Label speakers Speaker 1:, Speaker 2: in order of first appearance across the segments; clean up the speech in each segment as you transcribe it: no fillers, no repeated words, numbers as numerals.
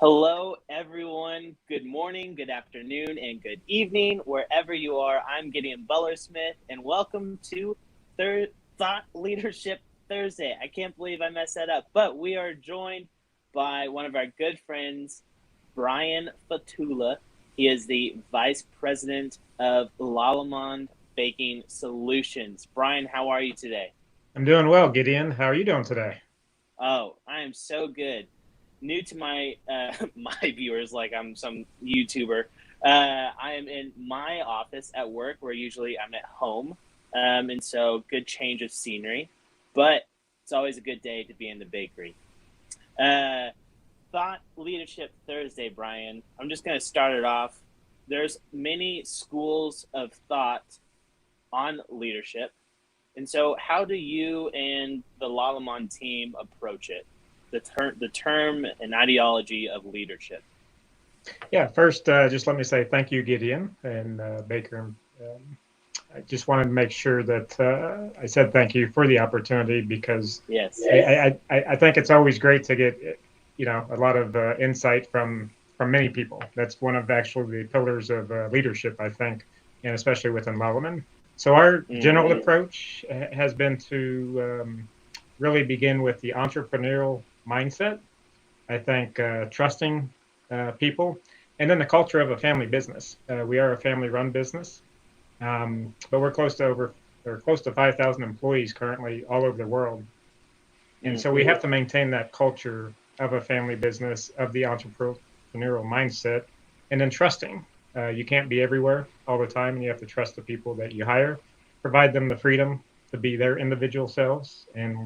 Speaker 1: Hello, everyone. Good morning, good afternoon, and good evening, wherever you are. I'm Gideon Butler Smith, and welcome to Thought Leadership Thursday. I can't believe I messed that up, but we are joined by one of our good friends, Brian Fatula. He is the Vice President of Lallemand Baking Solutions. Brian, how are you today?
Speaker 2: I'm doing well, Gideon. How are you doing today?
Speaker 1: Oh, I am so good. New to my my viewers, like I'm some YouTuber. I am in my office at work, where usually I'm at home, and so good change of scenery. But it's always a good day to be in the bakery. Uh, Thought Leadership Thursday, Brian. I'm just going to start it off. There's many schools of thought on leadership. And so, how do you and the Lallemand team approach it? The term and ideology of leadership.
Speaker 2: Yeah, first, just let me say thank you, Gideon and Baker. I just wanted to make sure that I said thank you for the opportunity because
Speaker 1: Yes.
Speaker 2: I think it's always great to get a lot of insight from many people. That's one of actually the pillars of leadership, I think, and especially within Lallemand. So our general
Speaker 1: Mm-hmm.
Speaker 2: approach has been to really begin with the entrepreneurial mindset. I think trusting people, and then the culture of a family business. We are a family-run business, but we're close to 5,000 employees currently all over the world, and so we
Speaker 1: Mm-hmm.
Speaker 2: have to maintain that culture of a family business, of the entrepreneurial mindset, and then trusting. You can't be everywhere all the time, and you have to trust the people that you hire, provide them the freedom to be their individual selves, and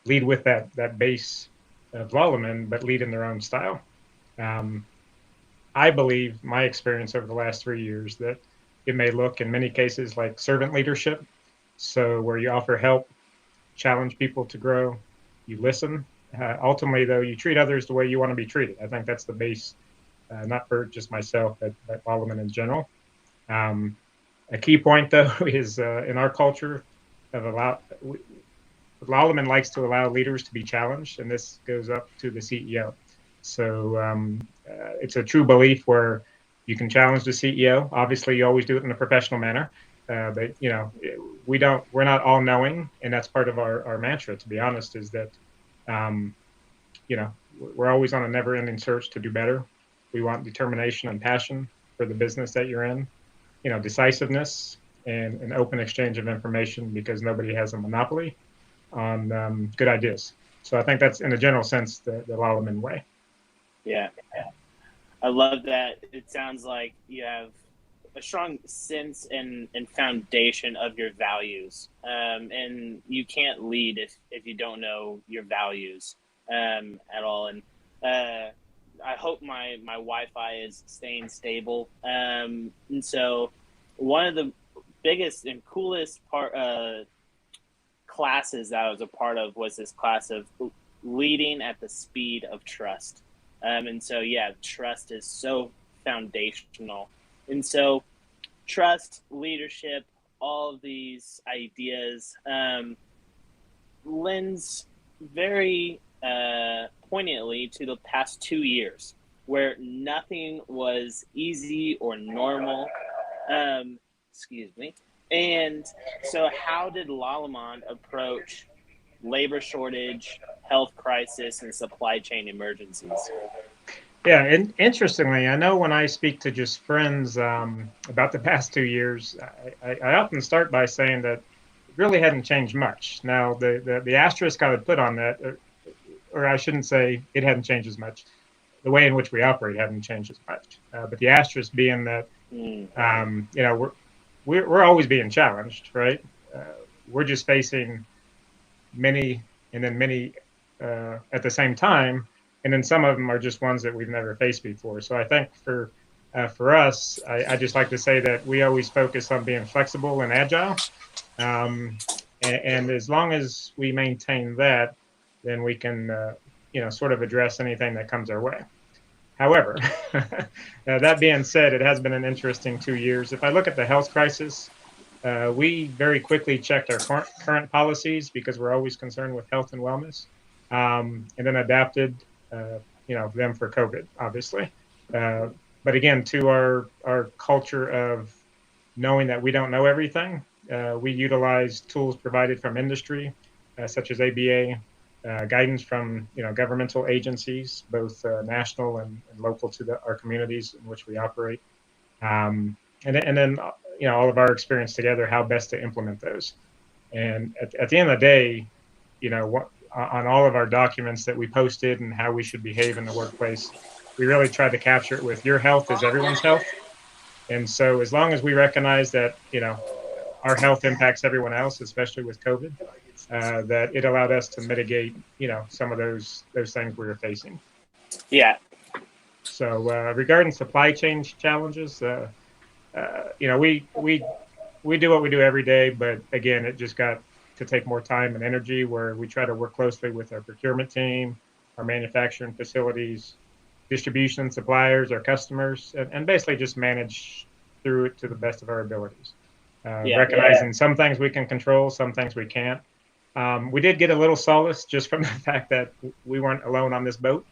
Speaker 2: lead with that base of Lallemand, but lead in their own style. Um, I believe my experience over the last 3 years that it may look in many cases like servant leadership. So where you offer help, challenge people to grow, you listen. Ultimately, though, you treat others the way you want to be treated. I think that's the base, not for just myself, but Lallemand in general. Um, a key point, though, is in our culture of Lallemand likes to allow leaders to be challenged, and this goes up to the CEO. So it's a true belief where you can challenge the CEO. Obviously, you always do it in a professional manner, but we're not all knowing, and that's part of our mantra. To be honest, is that um, we're always on a never-ending search to do better. We want determination and passion for the business that you're in. Decisiveness and an open exchange of information because nobody has a monopoly on good ideas. So I think that's, in a general sense, the Lallemand way.
Speaker 1: Yeah, I love that. It sounds like you have a strong sense and foundation of your values, and you can't lead if you don't know your values at all. And uh, I hope my Wi-Fi is staying stable. And so one of the biggest and coolest classes that I was a part of was this class of leading at the speed of trust. And so, yeah, trust is so foundational. And so, trust, leadership, all of these ideas lends very poignantly to the past 2 years, where nothing was easy or normal. Excuse me. And so, how did Lallemand approach labor shortage, health crisis, and supply chain emergencies?
Speaker 2: Yeah, and interestingly, I know when I speak to just friends about the past 2 years, I often start by saying that it really hadn't changed much. Now, the asterisk I would put on that, or I shouldn't say it hadn't changed as much. The way in which we operate hadn't changed as much. But the asterisk being that
Speaker 1: Mm,
Speaker 2: um, you know we're we're always being challenged, right? Uh, we're just facing many and then many at the same time, and then some of them are just ones that we've never faced before. So I think for us, I just like to say that we always focus on being flexible and agile, and as long as we maintain that, then we can sort of address anything that comes our way. However, that being said, it has been an interesting 2 years. If I look at the health crisis, we very quickly checked our current policies because we're always concerned with health and wellness, and then adapted. them for COVID, obviously. Uh, but again, to our culture of knowing that we don't know everything, we utilize tools provided from industry, such as ABA, guidance from governmental agencies, both national and local to our communities in which we operate, and then all of our experience together, how best to implement those. And at the end of the day, on all of our documents that we posted and how we should behave in the workplace, we really tried to capture it with your health is everyone's health. And so as long as we recognize that, our health impacts everyone else, especially with COVID, that it allowed us to mitigate, some of those things we were facing.
Speaker 1: Yeah.
Speaker 2: So regarding supply chain challenges, we do what we do every day, but again, it just got to take more time and energy where we try to work closely with our procurement team, our manufacturing facilities, distribution suppliers, our customers, and basically just manage through it to the best of our abilities. Recognizing some things we can control, some things we can't. We did get a little solace just from the fact that we weren't alone on this boat,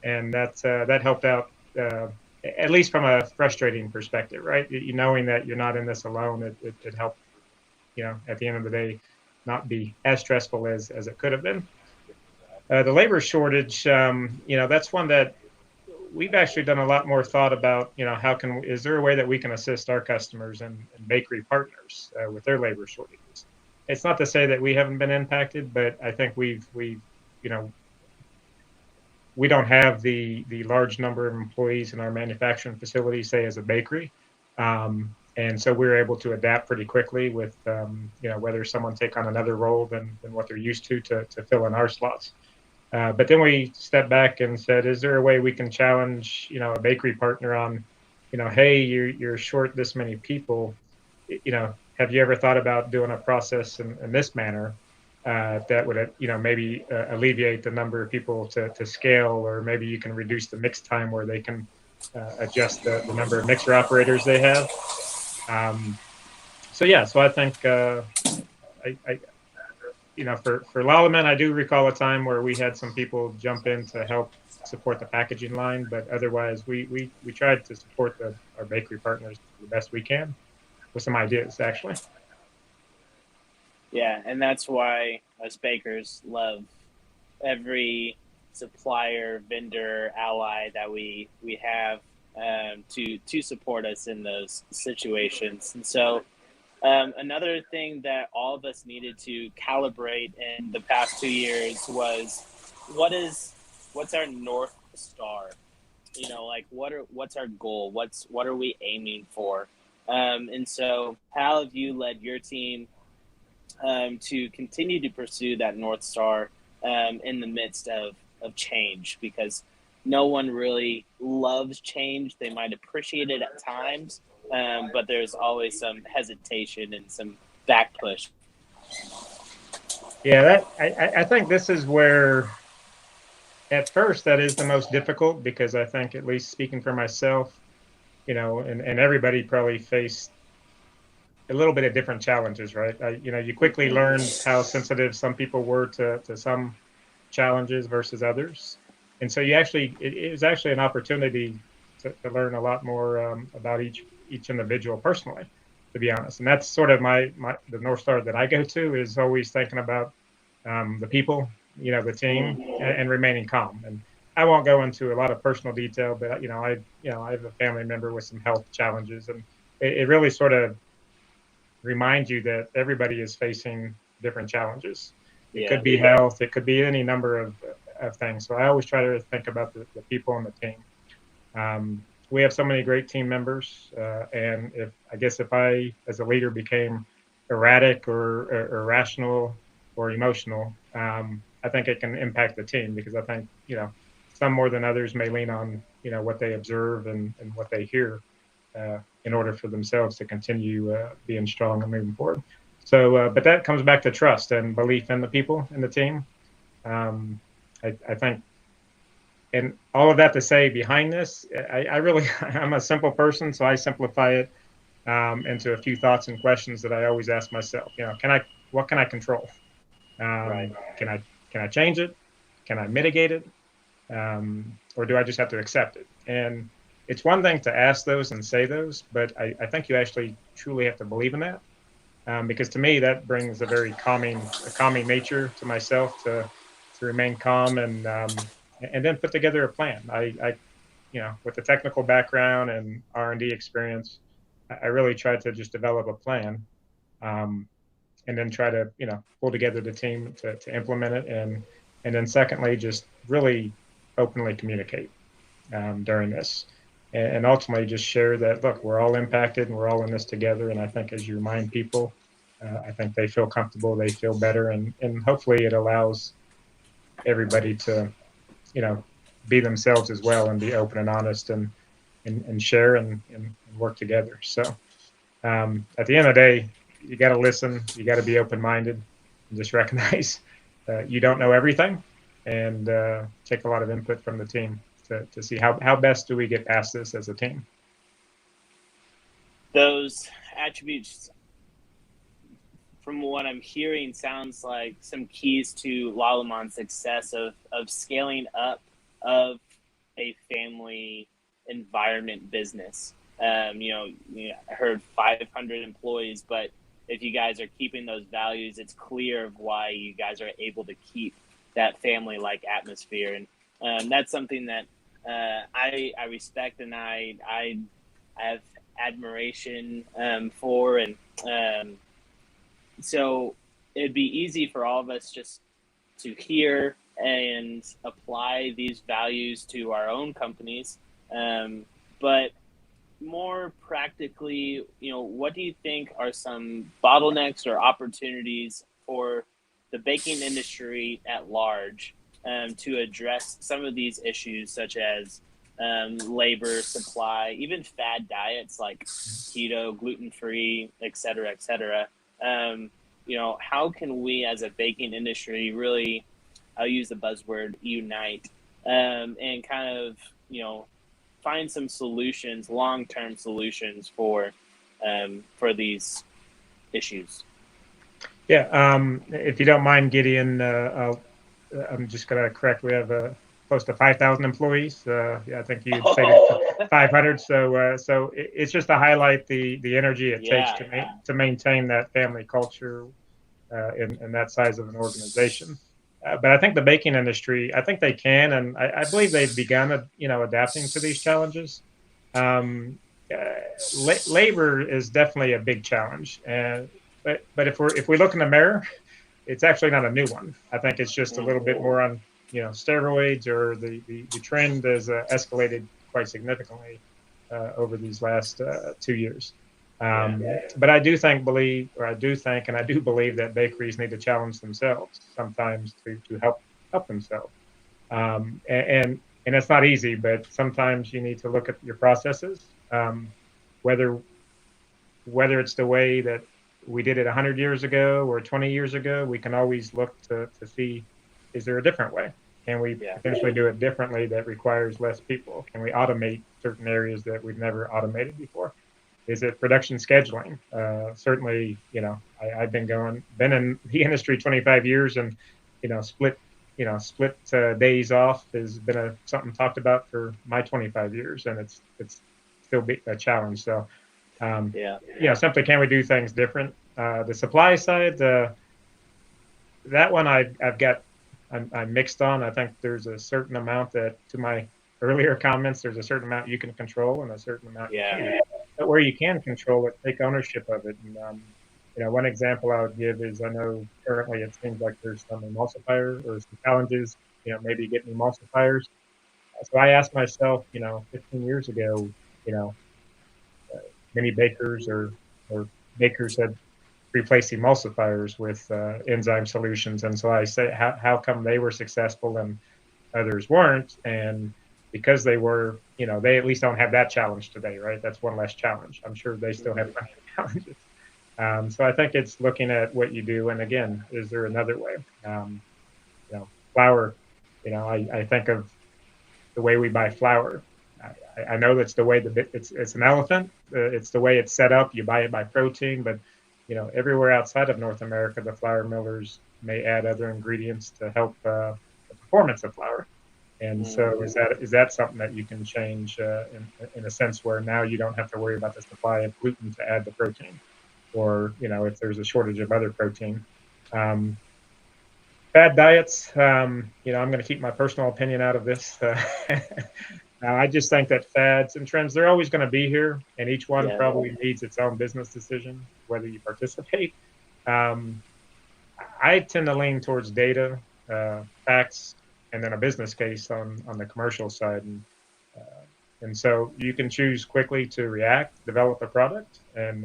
Speaker 2: and that helped out, at least from a frustrating perspective, right? Knowing that you're not in this alone, it helped, at the end of the day, not be as stressful as it could have been. The labor shortage, that's one that we've actually done a lot more thought about. Is there a way that we can assist our customers and bakery partners with their labor shortages? It's not to say that we haven't been impacted, but I think we don't have the large number of employees in our manufacturing facility, say as a bakery. And so we're able to adapt pretty quickly with, whether someone take on another role than what they're used to fill in our slots. But then we stepped back and said, is there a way we can challenge, a bakery partner on, hey, you're short this many people, have you ever thought about doing a process in this manner that would, maybe alleviate the number of people to scale, or maybe you can reduce the mix time where they can adjust the number of mixer operators they have. So I think for Lallemand, I do recall a time where we had some people jump in to help support the packaging line, but otherwise we tried to support our bakery partners the best we can with some ideas, actually.
Speaker 1: Yeah, and that's why us bakers love every supplier, vendor, ally that we have to support us in those situations. And so another thing that all of us needed to calibrate in the past 2 years was what's our North Star? Like what's our goal? What are we aiming for? And so how have you led your team to continue to pursue that North Star in the midst of change? Because no one really loves change. They might appreciate it at times, but there's always some hesitation and some back push.
Speaker 2: Yeah, I think this is where, at first, that is the most difficult, because I think, at least speaking for myself, and everybody probably faced a little bit of different challenges, right? You quickly learned how sensitive some people were to some challenges versus others. And so it was actually an opportunity to learn a lot more about each individual personally, to be honest. And that's sort of the North Star that I go to, is always thinking about the people, the team, and remaining calm. And I won't go into a lot of personal detail, but I have a family member with some health challenges, and it really sort of reminds you that everybody is facing different challenges. It could be health, it could be any number of things. So I always try to think about the people on the team. We have so many great team members, and if I, as a leader, became erratic or irrational or emotional, I think it can impact the team, because I think some more than others may lean on what they observe and what they hear in order for themselves to continue being strong and moving forward. So, but that comes back to trust and belief in the people in the team. I think, and all of that to say, behind this, I'm a simple person, so I simplify it into a few thoughts and questions that I always ask myself. What can I control?
Speaker 1: Right.
Speaker 2: Can I change it? Can I mitigate it? or do I just have to accept it? And it's one thing to ask those and say those, but I think you actually truly have to believe in that, because to me that brings a very calming nature to myself to remain calm and then put together a plan. With the technical background and R&D experience, I really try to just develop a plan, um, and then try to pull together the team to implement it, and then secondly, just really openly communicate during this, and ultimately just share that, look, we're all impacted and we're all in this together. And I think as you remind people, I think they feel comfortable, they feel better, and hopefully it allows everybody to you know be themselves as well and be open and honest and share and work together. So at the end of the day, you got to listen, you got to be open minded, and just recognize you don't know everything, and take a lot of input from the team to see how best do we get past this as a team.
Speaker 1: Those attributes, from what I'm hearing, sounds like some keys to Lallemand success of scaling up of a family environment business. I heard 500 employees, but if you guys are keeping those values, it's clear of why you guys are able to keep that family-like atmosphere, and that's something that I respect, and I have admiration for, and so it'd be easy for all of us just to hear and apply these values to our own companies, but more practically, what do you think are some bottlenecks or opportunities for the baking industry at large to address some of these issues, such as labor, supply, even fad diets like keto, gluten-free, et cetera, et cetera. How can we as a baking industry really, I'll use the buzzword, unite, and kind of, find some solutions, long-term solutions for these issues?
Speaker 2: Yeah, if you don't mind, Gideon, I'm just going to correct. We have close to 5,000 employees. Yeah, I think you stated 500. So it's just to highlight the energy it takes
Speaker 1: Yeah.
Speaker 2: to maintain that family culture in that size of an organization. But I think the baking industry, I think they can, and I believe they've begun, adapting to these challenges. Um, Labor is definitely a big challenge, and but if we look in the mirror, it's actually not a new one. I think it's just a little bit more on steroids, or the trend has escalated quite significantly over these last 2 years. But I do think, and I do believe that bakeries need to challenge themselves sometimes to help themselves. And it's not easy, but sometimes you need to look at your processes, whether it's the way that we did it 100 years ago or 20 years ago. We can always look to see, is there a different way? Can we potentially do it differently that requires less people? Can we automate certain areas that we've never automated before? Is it production scheduling? Certainly, I've been in the industry 25 years, and split days off has been something talked about for my 25 years, and it's still a challenge. So, simply, can we do things different? The supply side, that one I'm mixed on. I think there's a certain amount that, to my earlier comments, there's a certain amount you can control and a certain amount you can't. But where you can control it, take ownership of it. And one example I would give is, I know currently it seems like there's some emulsifier or some challenges, maybe getting emulsifiers. So I asked myself, 15 years ago, you know, many bakers or bakers had replaced emulsifiers with enzyme solutions. And so I say, how come they were successful and others weren't? And because they were, they at least don't have that challenge today, right? That's one less challenge. I'm sure they still have plenty of challenges. So I think it's looking at what you do, and again, is there another way? Flour. I think of the way we buy flour. I know that's the way it's an elephant. It's the way it's set up. You buy it by protein, but everywhere outside of North America, the flour millers may add other ingredients to help the performance of flour. And so
Speaker 1: Mm,
Speaker 2: is that something that you can change in a sense where now you don't have to worry about the supply of gluten to add the protein, or if there's a shortage of other protein. Um, Fad diets, I'm going to keep my personal opinion out of this. I just think that fads and trends, they're always going to be here, and each one
Speaker 1: yeah,
Speaker 2: probably needs its own business decision, whether you participate. Um, I tend to lean towards data, facts, and then a business case on the commercial side. And so you can choose quickly to react, develop a product, and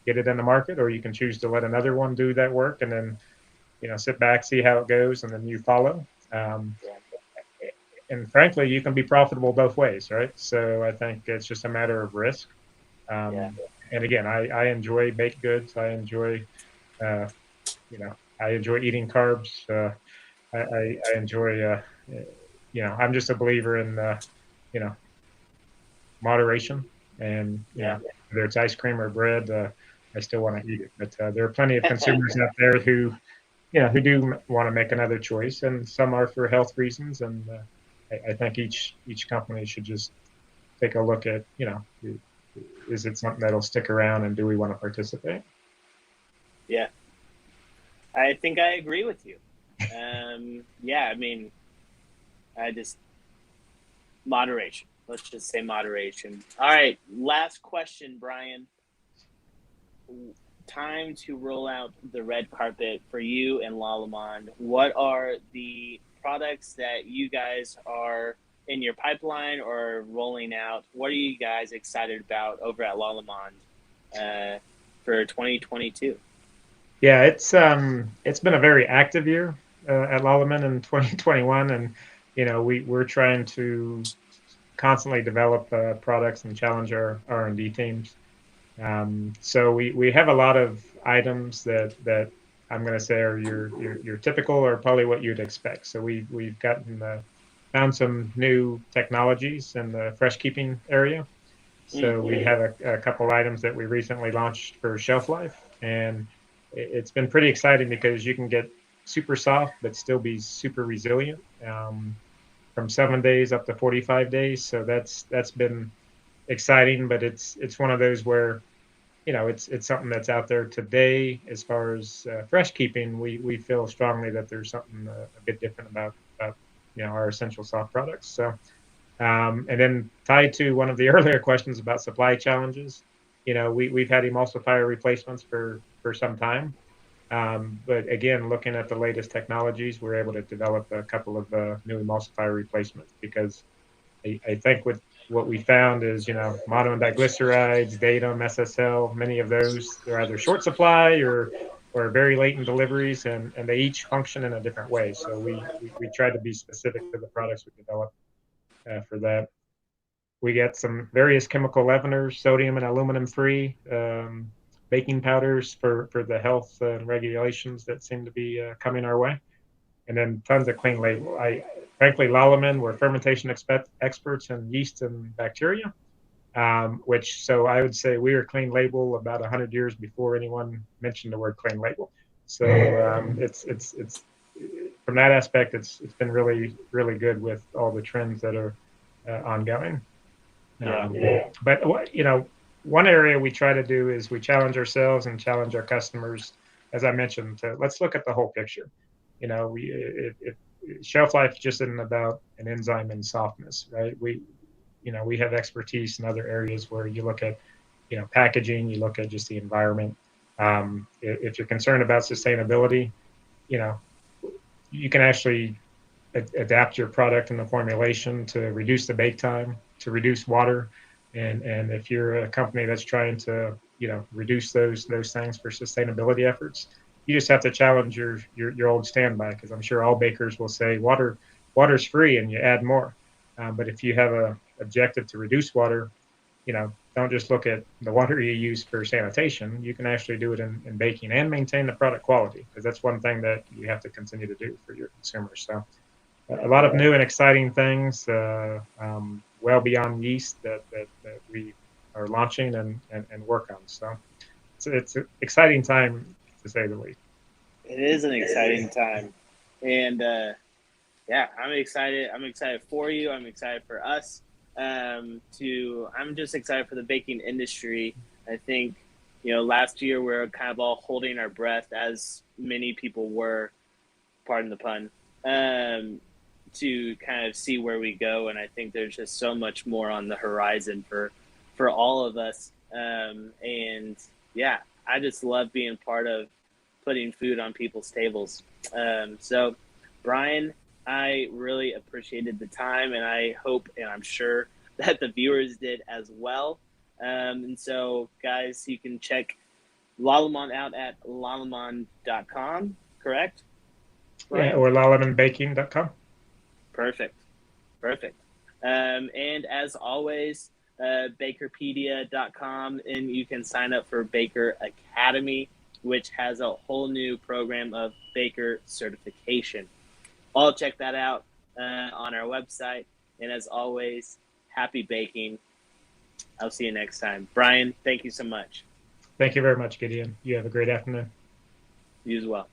Speaker 2: get it in the market, or you can choose to let another one do that work and then sit back, see how it goes, and then you follow. Um,
Speaker 1: yeah,
Speaker 2: and frankly, you can be profitable both ways, right? So I think it's just a matter of risk.
Speaker 1: yeah.
Speaker 2: And again, I enjoy baked goods. Uh, I enjoy eating carbs. I enjoy, I'm just a believer in, you know, moderation. And,
Speaker 1: Yeah.
Speaker 2: whether it's ice cream or bread, I still want to eat it. But there are plenty of consumers out there who do want to make another choice, and some are for health reasons. And I think each company should just take a look at, is it something that'll stick around, and do we want to participate?
Speaker 1: Yeah. I think I agree with you. Yeah, I mean, I just moderation. Let's just say moderation. All right, last question, Brian. Time to roll out the red carpet for you and Lallemand. What are the products that you guys are in your pipeline or rolling out? What are you guys excited about over at Lallemand for 2022?
Speaker 2: Yeah, it's been a very active year at Lallemand in 2021, and we're trying to constantly develop products and challenge our R&D teams. So we have a lot of items that I'm going to say are your typical, or probably what you'd expect. So we've gotten found some new technologies in the fresh keeping area.
Speaker 1: Mm,
Speaker 2: So we have a couple items that we recently launched for shelf life, and it's been pretty exciting because you can get super soft but still be super resilient, from 7 days up to 45 days. So that's been exciting, but it's one of those where it's something that's out there today. As far as fresh keeping, we feel strongly that there's something a bit different about our essential soft products. So and then tied to one of the earlier questions about supply challenges, we've had emulsifier replacements for some time. But again, looking at the latest technologies, we're able to develop a couple of new emulsifier replacements, because I think what we found is, mono diglycerides, datum, SSL, many of those, they're either short supply or very late in deliveries, and they each function in a different way. So we try to be specific to the products we develop for that. We get some various chemical leaveners, sodium and aluminum free, baking powders for the health and regulations that seem to be coming our way, and then tons of clean label. Frankly, Lallemand, we're fermentation experts in yeast and bacteria, which, so I would say we are clean label about 100 years before anyone mentioned the word clean label. So it's from that aspect, it's been really really good with all the trends that are ongoing.
Speaker 1: yeah,
Speaker 2: Um, but one area we try to do is we challenge ourselves and challenge our customers, as I mentioned, to let's look at the whole picture. Shelf life just isn't about an enzyme and softness, right? We have expertise in other areas where you look at, packaging, you look at just the environment. If you're concerned about sustainability, you know, you can actually adapt your product and the formulation to reduce the bake time, to reduce water, and if you're a company that's trying to reduce those things for sustainability efforts, you just have to challenge your old standby, because I'm sure all bakers will say water's free and you add more. But if you have a objective to reduce water, don't just look at the water you use for sanitation. You can actually do it in baking and maintain the product quality, because that's one thing that you have to continue to do for your consumers. So a
Speaker 1: yeah.
Speaker 2: lot of new and exciting things, well beyond yeast, that we are launching and work on. So it's an exciting time, to say the least.
Speaker 1: It is an exciting time, and Yeah, I'm excited. I'm excited for you. I'm excited for us. I'm just excited for the baking industry. I think, last year we are kind of all holding our breath, as many people were, pardon the pun, um, to kind of see where we go. And I think there's just so much more on the horizon for all of us. And yeah, I just love being part of putting food on people's tables. So, Brian, I really appreciated the time, and I hope and I'm sure that the viewers did as well. And so, guys, you can check Lallemand out at lallemand.com, correct,
Speaker 2: Yeah,
Speaker 1: Brian?
Speaker 2: or lallemandbaking.com.
Speaker 1: Perfect. Perfect. And as always, bakerpedia.com, and you can sign up for Baker Academy, which has a whole new program of baker certification. I'll check that out on our website. And as always, happy baking. I'll see you next time. Brian, thank you so much.
Speaker 2: Thank you very much, Gideon. You have a great afternoon.
Speaker 1: You as well.